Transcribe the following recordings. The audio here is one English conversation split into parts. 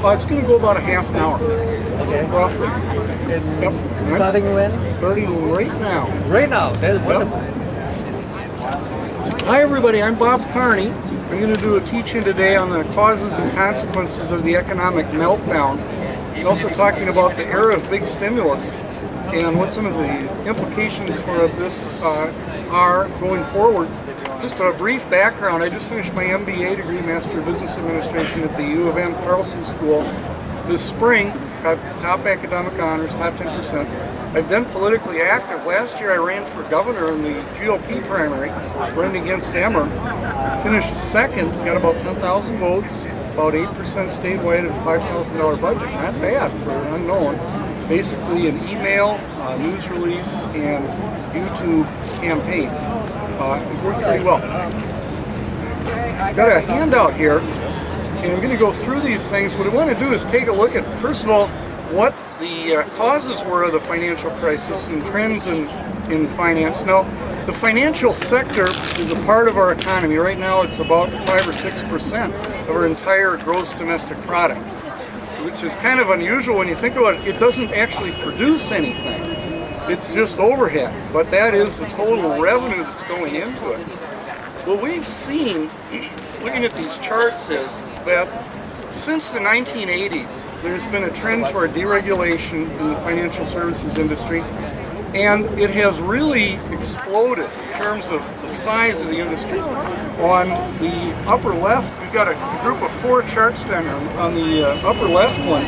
It's going to go about a half an hour, roughly. Yep. Starting when? Starting right now. Right now. That's wonderful. Hi everybody, I'm Bob Carney. I'm going to do a teach-in today on the causes and consequences of the economic meltdown. I'm also talking about the era of big stimulus and what some of the implications for this are going forward. Just a brief background, I just finished my MBA degree, Master of Business Administration at the U of M Carlson School this spring. Got top academic honors, top 10%. I've been politically active. Last year I ran for governor in the GOP primary, running against Emmer. Finished second, got about 10,000 votes, about 8% statewide, and a $5,000 budget. Not bad for an unknown. Basically an email, news release, and YouTube campaign. It worked pretty well. I've got a handout here, and I'm going to go through these things. What I want to do is take a look at, first of all, what the causes were of the financial crisis and trends in finance. Now, the financial sector is a part of our economy. Right now, it's about 5 or 6% of our entire gross domestic product, which is kind of unusual when you think about it. It doesn't actually produce anything. It's just overhead, but that is the total revenue that's going into it. What we've seen, looking at these charts, is that since the 1980s, there's been a trend toward deregulation in the financial services industry, and it has really exploded in terms of the size of the industry. On the upper left, we've got a group of 4 charts down here. On the upper left one,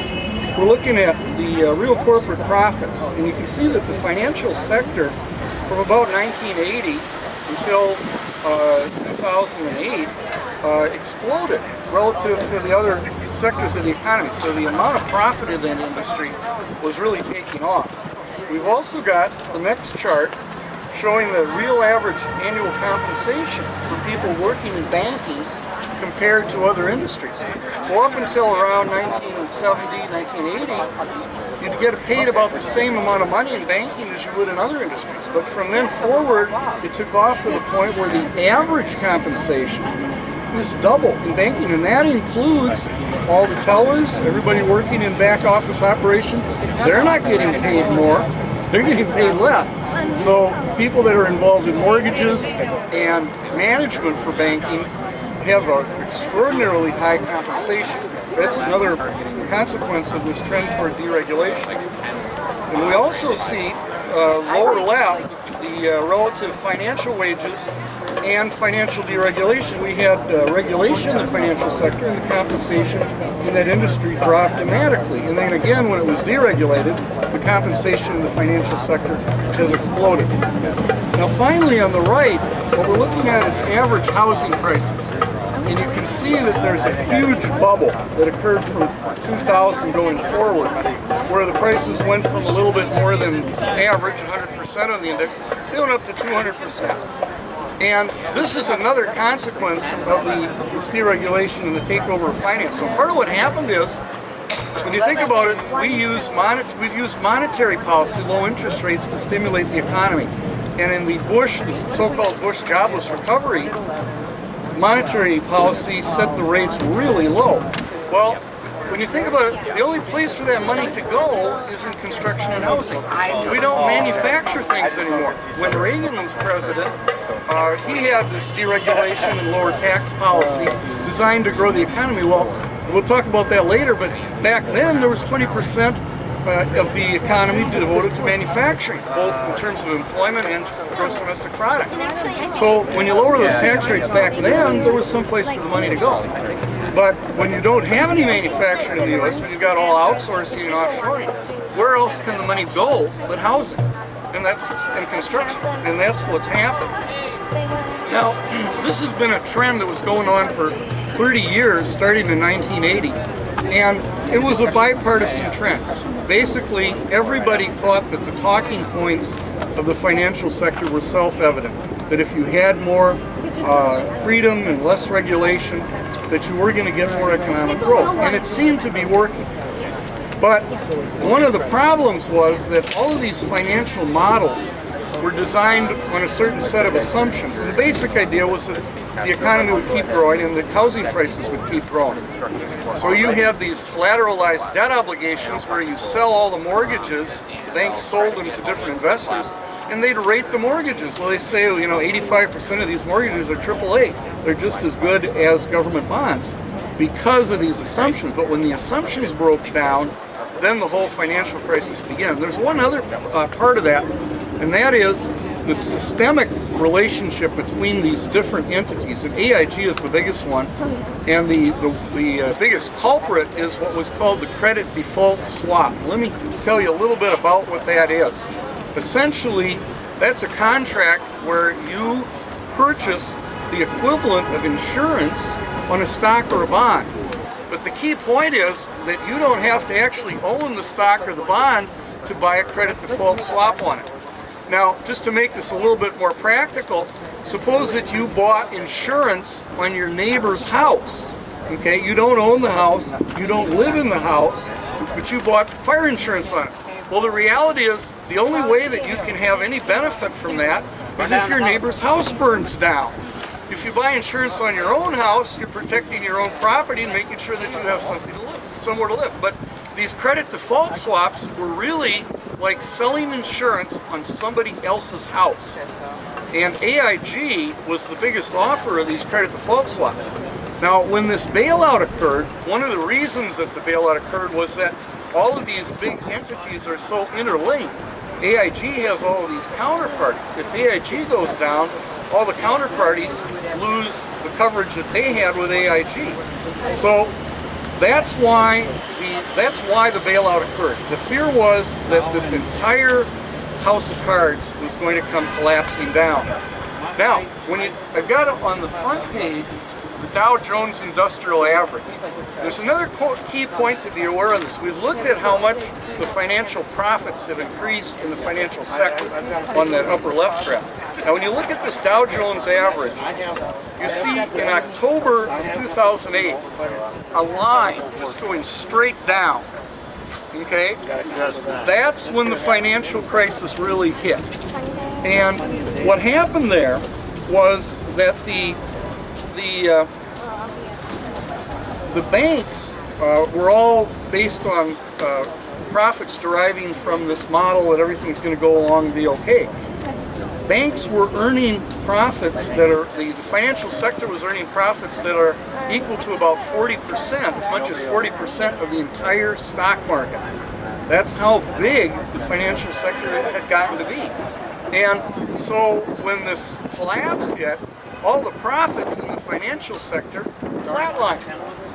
we're looking at the real corporate profits, and you can see that the financial sector from about 1980 until 2008 exploded relative to the other sectors of the economy. So the amount of profit in that industry was really taking off. We've also got the next chart showing the real average annual compensation for people working in banking compared to other industries. Well, up until around 1970, 1980, you'd get paid about the same amount of money in banking as you would in other industries. But from then forward, it took off to the point where the average compensation is double in banking, and that includes all the tellers, everybody working in back office operations. They're not getting paid more, they're getting paid less. So people that are involved in mortgages and management for banking have an extraordinarily high compensation. That's another consequence of this trend toward deregulation. And we also see lower left the relative financial wages and financial deregulation. We had regulation in the financial sector, and the compensation in that industry dropped dramatically. And then again, when it was deregulated, the compensation in the financial sector has exploded. Now finally, on the right, what we're looking at is average housing prices. And you can see that there's a huge bubble that occurred from 2000 going forward, where the prices went from a little bit more than average, 100% on the index, they went up to 200%. And this is another consequence of this deregulation and the takeover of finance. So part of what happened is, when you think about it, we've used monetary policy, low interest rates, to stimulate the economy. And in the so-called Bush jobless recovery, monetary policy set the rates really low. Well, when you think about it, the only place for that money to go is in construction and housing. We don't manufacture things anymore. When Reagan was president, he had this deregulation and lower tax policy designed to grow the economy. Well, we'll talk about that later, but back then there was 20% of the economy devoted to manufacturing, both in terms of employment and gross domestic product. So when you lower those tax rates back then, there was some place for the money to go. But when you don't have any manufacturing in the U.S., when you've got all outsourcing and offshoring, where else can the money go but housing? And that's in construction. And that's what's happened. Now, this has been a trend that was going on for 30 years, starting in 1980. And it was a bipartisan trend. Basically, everybody thought that the talking points of the financial sector were self-evident. That if you had more freedom and less regulation, that you were going to get more economic growth. And it seemed to be working. But one of the problems was that all of these financial models were designed on a certain set of assumptions. And the basic idea was that the economy would keep growing and the housing prices would keep growing. So you have these collateralized debt obligations where you sell all the mortgages, banks sold them to different investors, and they'd rate the mortgages. Well, they say, 85% of these mortgages are AAA. They're just as good as government bonds because of these assumptions. But when the assumptions broke down, then the whole financial crisis began. There's one other part of that, and that is the systemic relationship between these different entities. And AIG is the biggest one, and the biggest culprit is what was called the credit default swap. Let me tell you a little bit about what that is. Essentially, that's a contract where you purchase the equivalent of insurance on a stock or a bond. But the key point is that you don't have to actually own the stock or the bond to buy a credit default swap on it. Now, just to make this a little bit more practical, suppose that you bought insurance on your neighbor's house. Okay, you don't own the house, you don't live in the house, but you bought fire insurance on it. Well, the reality is the only way that you can have any benefit from that is if your neighbor's house burns down. If you buy insurance on your own house, you're protecting your own property and making sure that you have somewhere to live. But these credit default swaps were really like selling insurance on somebody else's house. And AIG was the biggest offer of these credit default swaps. Now, when this bailout occurred, one of the reasons that the bailout occurred was that all of these big entities are so interlinked. AIG has all of these counterparties. If AIG goes down, all the counterparties lose the coverage that they had with AIG. So that's why the bailout occurred. The fear was that this entire house of cards was going to come collapsing down. Now, I've got it on the front page, the Dow Jones Industrial Average. There's another key point to be aware of this. We've looked at how much the financial profits have increased in the financial sector on that upper left graph. Now, when you look at this Dow Jones average, you see in October of 2008 a line just going straight down. Okay? That's when the financial crisis really hit. And what happened there was that the banks were all based on profits deriving from this model that everything's going to go along and be okay. Banks were earning profits that are, the financial sector was earning profits that are equal to about 40%, as much as 40% of the entire stock market. That's how big the financial sector had gotten to be. And so when this collapse hit, all the profits in the financial sector flatlined.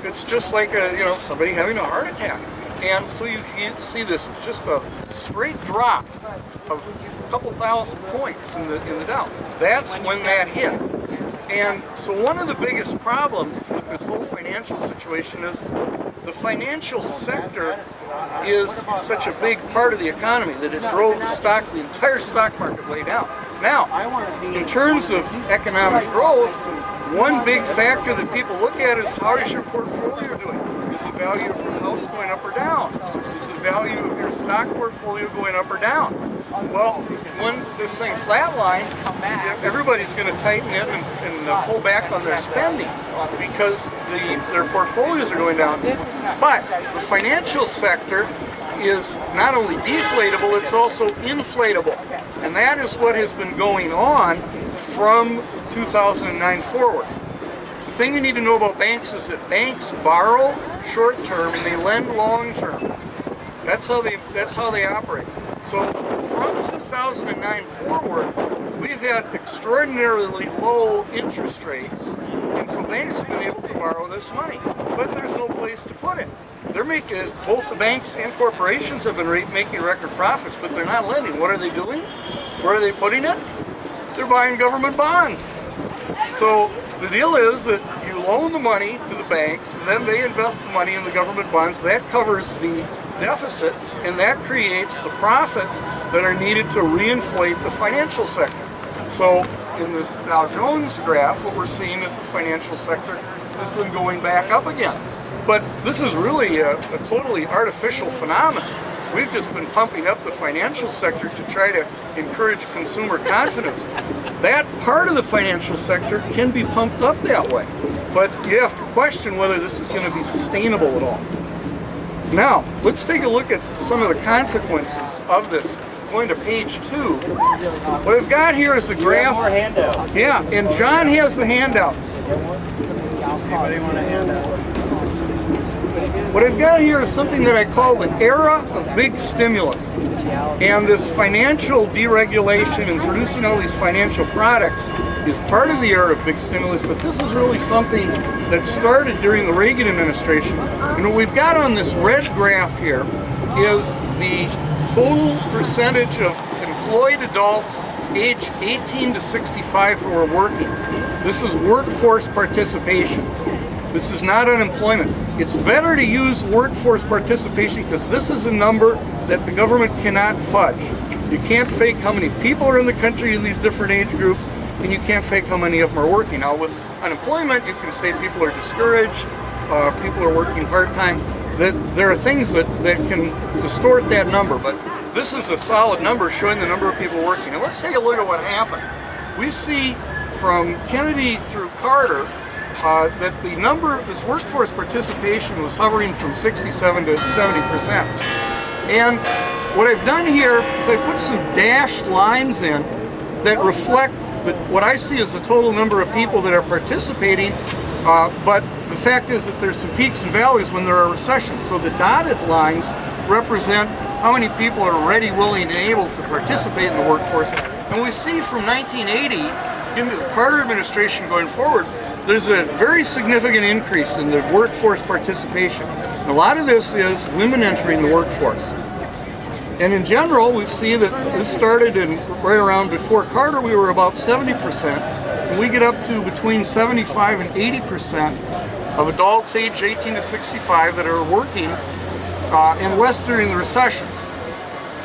It's just like somebody having a heart attack. And so you see this just a straight drop of a couple thousand points in the Dow. That's when that hit. And so one of the biggest problems with this whole financial situation is the financial sector is such a big part of the economy that it drove the entire stock market way down. Now, in terms of economic growth, one big factor that people look at is how is your portfolio doing? Is the value of your house going up or down? Is the value of your stock portfolio going up or down? Well, when this thing flatlined, everybody's going to tighten it and pull back on their spending because their portfolios are going down. But the financial sector is not only deflatable, it's also inflatable. And that is what has been going on from 2009 forward. The thing you need to know about banks is that banks borrow short-term and they lend long-term. That's how they operate. So from 2009 forward, we've had extraordinarily low interest rates, and so banks have been able to borrow this money, but there's no place to put it. They're making, both the banks and corporations have been making record profits, but they're not lending. What are they doing? Where are they putting it? They're buying government bonds. So the deal is that you loan the money to the banks, and then they invest the money in the government bonds. That covers the deficit, and that creates the profits that are needed to reinflate the financial sector. So in this Dow Jones graph, what we're seeing is the financial sector has been going back up again. But this is really a totally artificial phenomenon. We've just been pumping up the financial sector to try to encourage consumer confidence. That part of the financial sector can be pumped up that way, but you have to question whether this is going to be sustainable at all. Now, let's take a look at some of the consequences of this. Going to page 2. What I've got here is a graph. More handout. Yeah, and John has the handout. Anybody want a handout? What I've got here is something that I call the era of big stimulus. And this financial deregulation and producing all these financial products is part of the era of big stimulus, but this is really something that started during the Reagan administration. And what we've got on this red graph here is the total percentage of employed adults age 18 to 65 who are working. This is workforce participation. This is not unemployment. It's better to use workforce participation because this is a number that the government cannot fudge. You can't fake how many people are in the country in these different age groups, and you can't fake how many of them are working. Now with unemployment, you can say people are discouraged, people are working part-time. There are things that can distort that number, but this is a solid number showing the number of people working. And let's take a look at what happened. We see from Kennedy through Carter that the number, this workforce participation was hovering from 67 to 70%. And what I've done here is I put some dashed lines in that reflect what I see as the total number of people that are participating, but the fact is that there's some peaks and valleys when there are recessions. So the dotted lines represent how many people are ready, willing, and able to participate in the workforce. And we see from 1980 into the Carter administration going forward, there's a very significant increase in the workforce participation. And a lot of this is women entering the workforce. And in general, we see that this started in right around before Carter, we were about 70%. And we get up to between 75 and 80% of adults aged 18 to 65 that are working, and less during the recessions.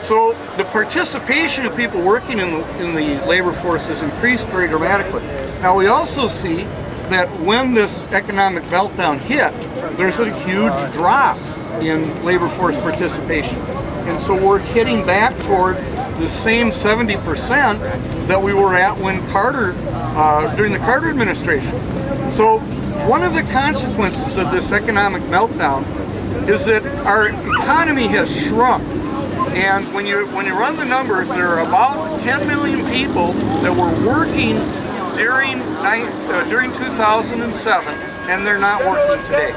So the participation of people working in the labor force has increased very dramatically. Now we also see that when this economic meltdown hit, there's a huge drop in labor force participation. And so we're hitting back toward the same 70% that we were at when Carter, during the Carter administration. So one of the consequences of this economic meltdown is that our economy has shrunk. And when you run the numbers, there are about 10 million people that were working during 2007, and they're not working today.